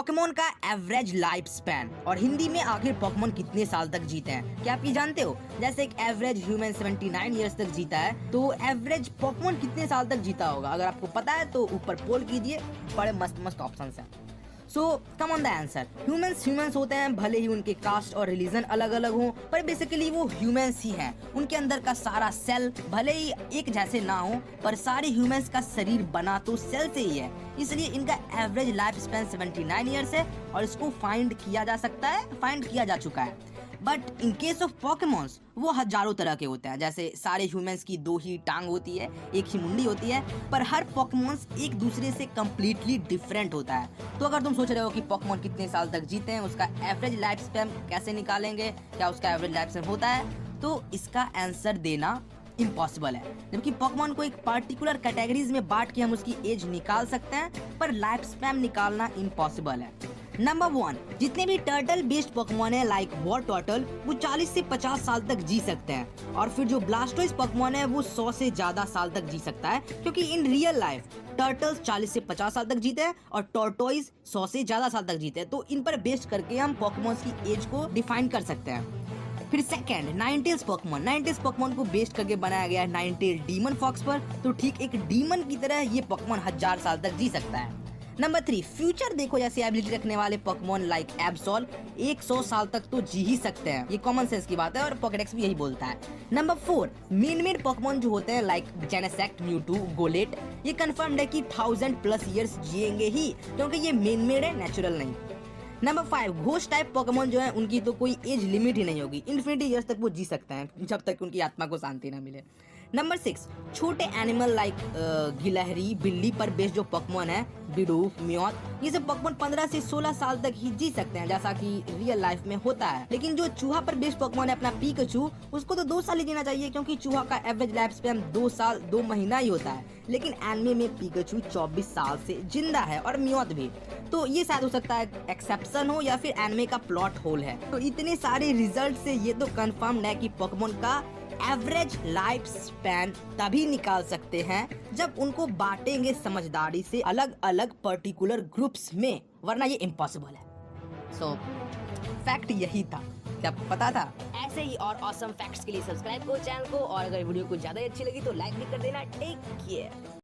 Pokemon का average life span और हिंदी में आखिर पोकेमोन कितने साल तक जीते हैं, क्या आप ये जानते हो? जैसे एक एवरेज ह्यूमन 79 इयर्स तक जीता है, तो एवरेज पोकेमोन कितने साल तक जीता होगा? अगर आपको पता है तो ऊपर पोल कीजिए, बड़े मस्त मस्त ऑप्शंस हैं। So come on the answer. Humans होते हैं, भले ही उनके कास्ट और रिलीजन अलग अलग हों, पर बेसिकली वो ह्यूमंस ही हैं। उनके अंदर का सारा सेल भले ही एक जैसे ना हो, पर सारे ह्यूमंस का शरीर बना तो सेल से ही है, इसलिए इनका एवरेज लाइफ स्पैन 79 ईयर्स है और इसको फाइंड किया जा चुका है। But in case of Pokémons वो हजारों तरह के होते हैं। जैसे सारे ह्यूमंस की दो ही टांग होती है, एक ही मुंडी होती है, पर हर पोकेमॉन्स एक दूसरे से कम्प्लीटली डिफरेंट होता है। तो अगर तुम सोच रहे हो कि पोकेमॉन कितने साल तक जीते हैं, उसका एवरेज लाइफ स्पैन कैसे निकालेंगे, क्या उसका एवरेज लाइफ स्पैन होता है, तो इसका आंसर देना इम्पॉसिबल है। जबकि पोकेमॉन को एक पर्टिकुलर कैटेगरीज में बांट के हम उसकी एज निकाल सकते हैं, पर लाइफ स्पैन निकालना इम्पॉसिबल है। नंबर 1, जितने भी टर्टल बेस्ड पोकेमॉन है लाइक वॉर टर्टल, वो 40 से 50 साल तक जी सकते हैं। और फिर जो ब्लास्टोइस पोकेमॉन है वो 100 से ज्यादा साल तक जी सकता है, क्योंकि इन रियल लाइफ टर्टल्स 40 से 50 साल तक जीते हैं और टॉर्टोइस 100 से ज्यादा साल तक जीते हैं। तो इन पर बेस्ड करके हम पोकेमॉन्स की एज को डिफाइन कर सकते हैं। फिर सेकंड, नाइनटेल्स पोकेमॉन को बेस्ड करके बनाया गया है नाइनटेल डीमन फॉक्स पर। तो ठीक एक डीमन की तरह ये पोकेमॉन 1000 साल तक जी सकता है। नंबर 3, फ्यूचर देखो जैसे एबिलिटी रखने वाले पोकेमॉन लाइक एब्सोल 100 साल तक तो जी ही सकते हैं। ये कॉमन सेंस की बात है और पॉकेडेक्स भी यही बोलता है। नंबर 4, मेन पोकेमॉन जो होते हैं लाइक जेनेसेक्ट, म्यूटू, गोलेट, ये कंफर्म्ड है कि 1000+ ईयर्स जिएंगे ही, क्योंकि ये मेड है, नेचुरल नहीं। नंबर 5, घोस्ट टाइप पोकेमॉन जो है उनकी तो कोई एज लिमिट ही नहीं होगी, इन्फिनिटी ईयर्स तक वो जी सकते हैं जब तक उनकी आत्मा को शांति न मिले। नंबर 6, छोटे एनिमल लाइक गिलहरी, बिल्ली पर बेस्ड जो पोकेमॉन है, बिडूफ, म्योथ, ये सब पोकेमॉन 15 से 16 साल तक ही जी सकते हैं, जैसा कि रियल लाइफ में होता है। लेकिन जो चूहा पर बेस्ड पोकेमॉन है अपना पिकाचू, उसको तो 2 साल ही जीना चाहिए, क्योंकि चूहा का एवरेज लाइफ स्पैन 2 साल 2 महीना ही होता है। लेकिन एनिमे में पिकाचू 24 साल से जिंदा है, और म्योथ भी। तो ये शायद हो सकता है एक्सेप्शन हो या फिर एनिमे का प्लॉट होल है। तो इतने सारे रिजल्ट से ये तो कंफर्म है कि पोकेमॉन का एवरेज लाइफ स्पैन तभी निकाल सकते हैं जब उनको बांटेंगे समझदारी से अलग अलग पर्टिकुलर ग्रुप्स में, वरना ये इम्पॉसिबल है। सो फैक्ट यही था, क्या आपको पता था? ऐसे ही और ऑसम फैक्ट्स के लिए सब्सक्राइब करो चैनल को, और अगर वीडियो को ज्यादा अच्छी लगी तो लाइक भी कर देना। Take care.